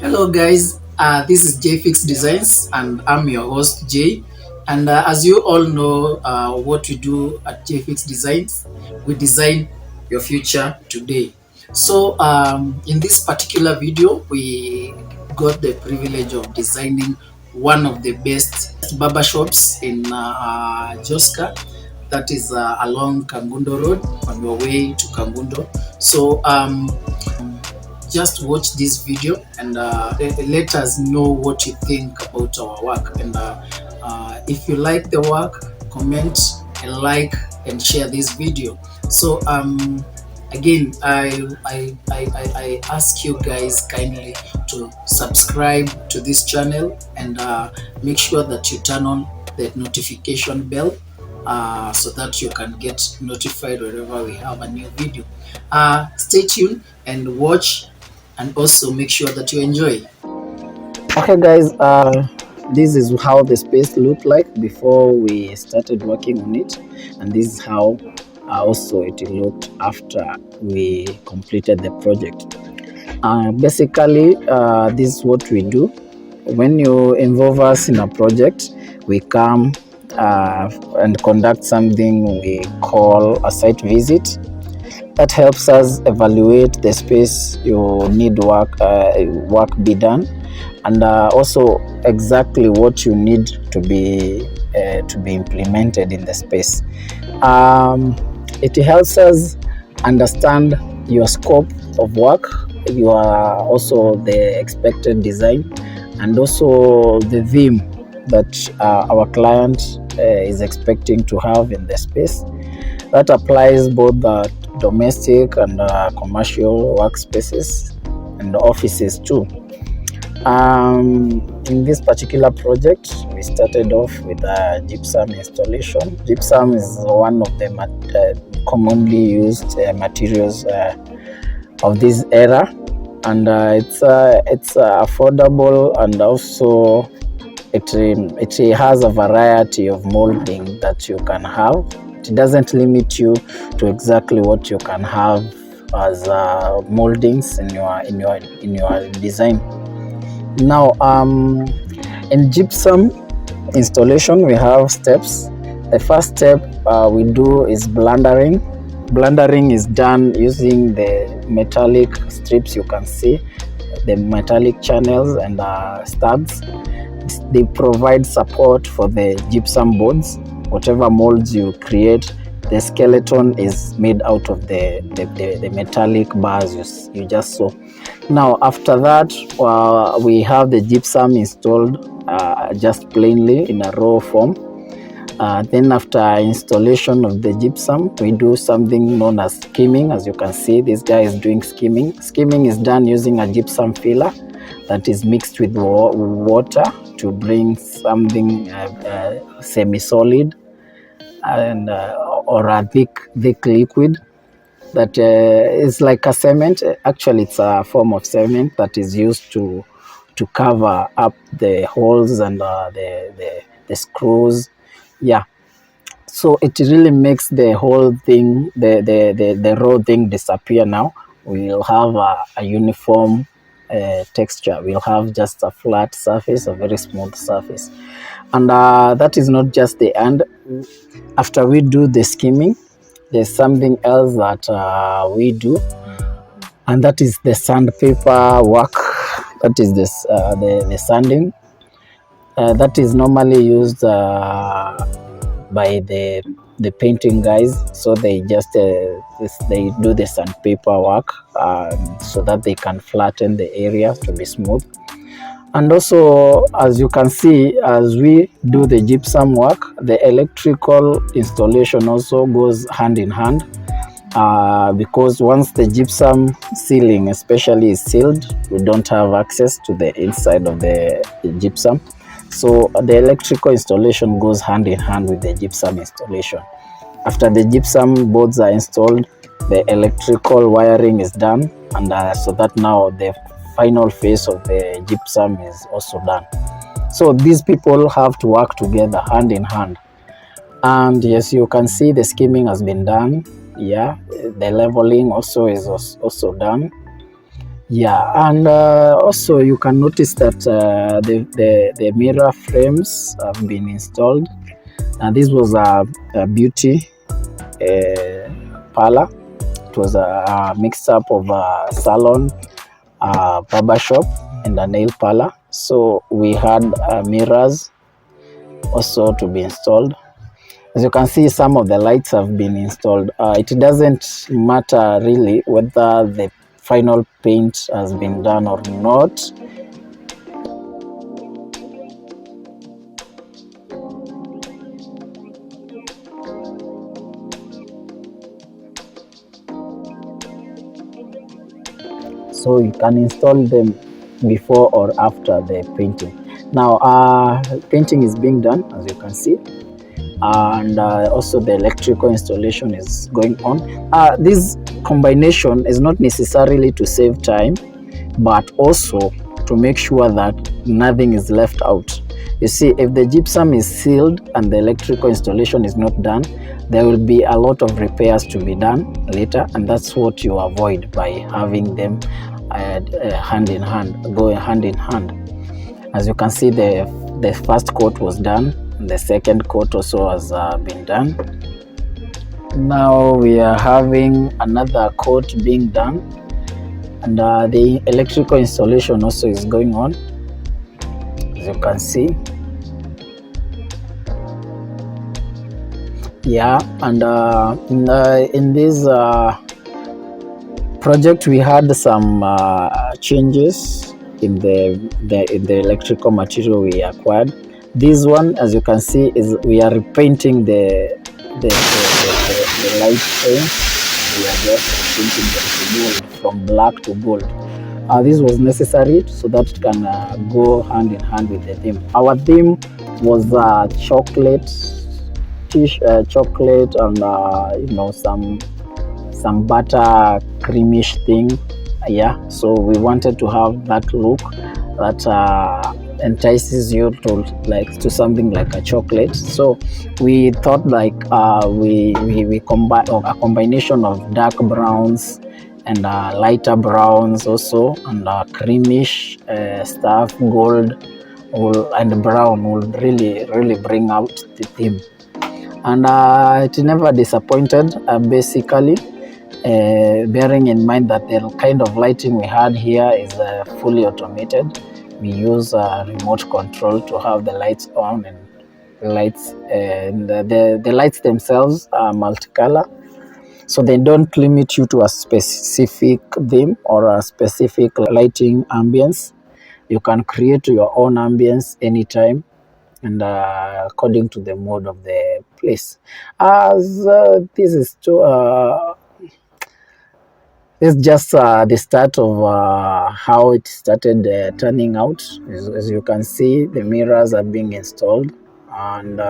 Hello guys, this is JayFix Designs and I'm your host Jay. And as you all know, what we do at JayFix Designs, we design your future today. So in this particular video, we got the privilege of designing one of the best barbershops in Joska, that is along Kangudo Road on your way to Kangudo. So just watch this video and let us know what you think about our work. And if you like the work, comment and like and share this video. So again, I ask you guys kindly to subscribe to this channel and make sure that you turn on the notification bell so that you can get notified whenever we have a new video. Stay tuned and watch, and also make sure that you enjoy. Okay guys, this is how the space looked like before we started working on it, and this is how also it looked after we completed the project. Basically, this is what we do. When you involve us in a project, we come and conduct something we call a site visit. That helps us evaluate the space you need work be done, and also exactly what you need to be implemented in the space. It helps us understand your scope of work, your also the expected design, and also the theme that our client is expecting to have in the space. That applies both the domestic and commercial workspaces and offices too. In this particular project, we started off with a gypsum installation. Gypsum is one of the commonly used materials of this era, and it's affordable, and also it has a variety of molding that you can have. It doesn't limit you to exactly what you can have as moldings in your design. Now, in gypsum installation, we have steps. The first step we do is blundering. Blundering is done using the metallic strips you can see, the metallic channels and studs. They provide support for the gypsum boards. Whatever molds you create, the skeleton is made out of the metallic bars you just saw. Now after that, we have the gypsum installed just plainly in a raw form. Then after installation of the gypsum, we do something known as skimming. As you can see, this guy is doing skimming. Skimming is done using a gypsum filler that is mixed with water to bring something semi-solid and or a thick liquid that is like a cement. Actually, it's a form of cement that is used to cover up the holes and the screws. Yeah, so it really makes the whole thing, the raw thing, disappear. Now we'll have a uniform texture. We'll have just a flat surface, a very smooth surface. And that is not just the end. After we do the skimming, there's something else that we do, and that is the sandpaper work. That is this the sanding that is normally used by the painting guys. So they just they do the sandpaper work so that they can flatten the area to be smooth. And also, as you can see, as we do the gypsum work, the electrical installation also goes hand in hand, because once the gypsum ceiling especially is sealed, we don't have access to the inside of the gypsum. So the electrical installation goes hand in hand with the gypsum installation. After the gypsum boards are installed, the electrical wiring is done, and so that now the final phase of the gypsum is also done. So these people have to work together hand in hand. And yes, you can see the skimming has been done. Yeah, the leveling also is also done. Yeah, and also you can notice that the mirror frames have been installed. And this was a beauty parlor. It was a mix up of a salon, a barbershop, and a nail parlor. So we had mirrors also to be installed. As you can see, some of the lights have been installed. It doesn't matter really whether the final paint has been done or not. So you can install them before or after the painting. Now, painting is being done, as you can see, and also the electrical installation is going on. This combination is not necessarily to save time, but also to make sure that nothing is left out. You see, if the gypsum is sealed and the electrical installation is not done, there will be a lot of repairs to be done later, and that's what you avoid by having them hand in hand, going hand in hand. As you can see, the first coat was done, and the second coat also has been done. Now we are having another coat being done, and the electrical installation also is going on, as you can see. Yeah, and in this project we had some changes in the electrical material we acquired. This one, as you can see, is we are repainting the light frame. We are just painting them to gold, from black to gold. This was necessary so that it can go hand in hand with the theme. Our theme was chocolate, chocolate, and some butter creamish thing. Yeah, so we wanted to have that look that entices you to something like a chocolate. So we thought like we combine a combination of dark browns and lighter browns also, and creamish stuff, gold and brown will really bring out the theme. And it never disappointed, basically. Bearing in mind that the kind of lighting we had here is fully automated. We use a remote control to have the lights on, and the lights themselves are multicolor, so they don't limit you to a specific theme or a specific lighting ambience. You can create your own ambience anytime, and according to the mood of the place. As this is too it's just the start of how it started turning out. As you can see, the mirrors are being installed, and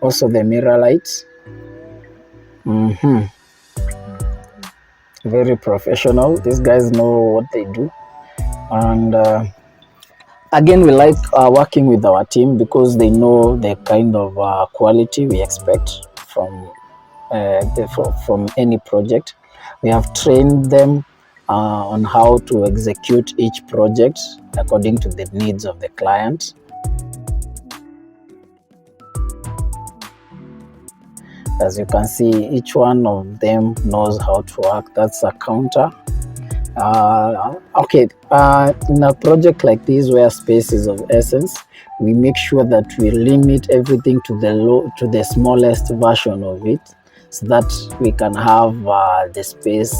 also the mirror lights. Very professional. These guys know what they do. And again, we like working with our team because they know the kind of quality we expect from any project. We have trained them on how to execute each project according to the needs of the client. As you can see, each one of them knows how to work. That's a counter. Okay, in a project like this where space is of essence, we make sure that we limit everything to the smallest version of it, so that we can have the space.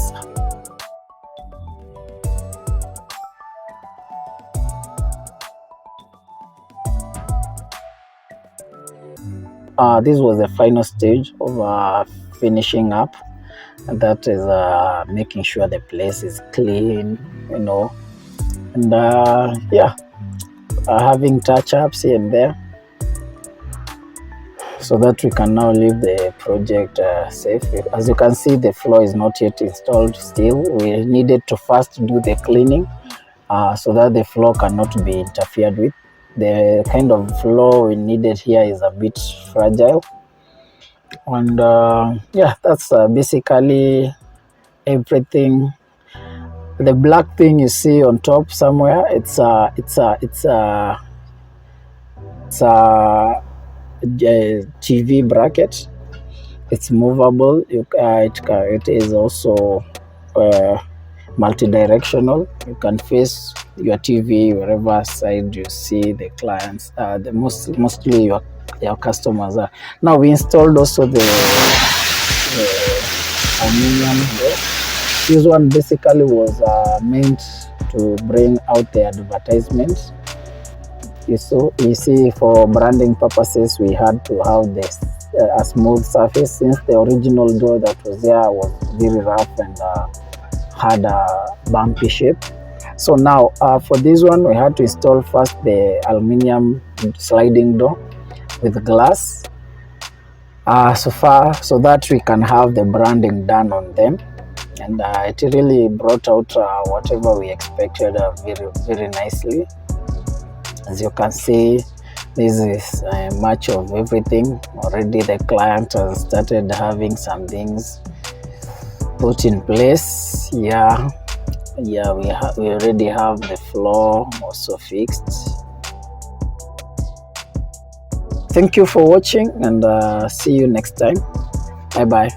This was the final stage of finishing up. And that is making sure the place is clean, and yeah, having touch-ups here and there, so that we can now leave the project safe. As you can see, the floor is not yet installed still. We needed to first do the cleaning so that the floor cannot be interfered with. The kind of floor we needed here is a bit fragile. And yeah, that's basically everything. The black thing you see on top somewhere, it's a TV bracket. It's movable. It is also multi-directional. You can face your TV wherever side you see the clients. Mostly your customers are. Now we installed also the aluminum door. This one basically was meant to bring out the advertisement. You see, for branding purposes, we had to have this a smooth surface, since the original door that was there was very rough and had a bumpy shape. So now for this one, we had to install first the aluminum sliding door with glass, so that we can have the branding done on them. And it really brought out whatever we expected very nicely. As you can see, this is much of everything. Already the client has started having some things put in place. We already have the floor also fixed. Thank you for watching, and see you next time. Bye bye.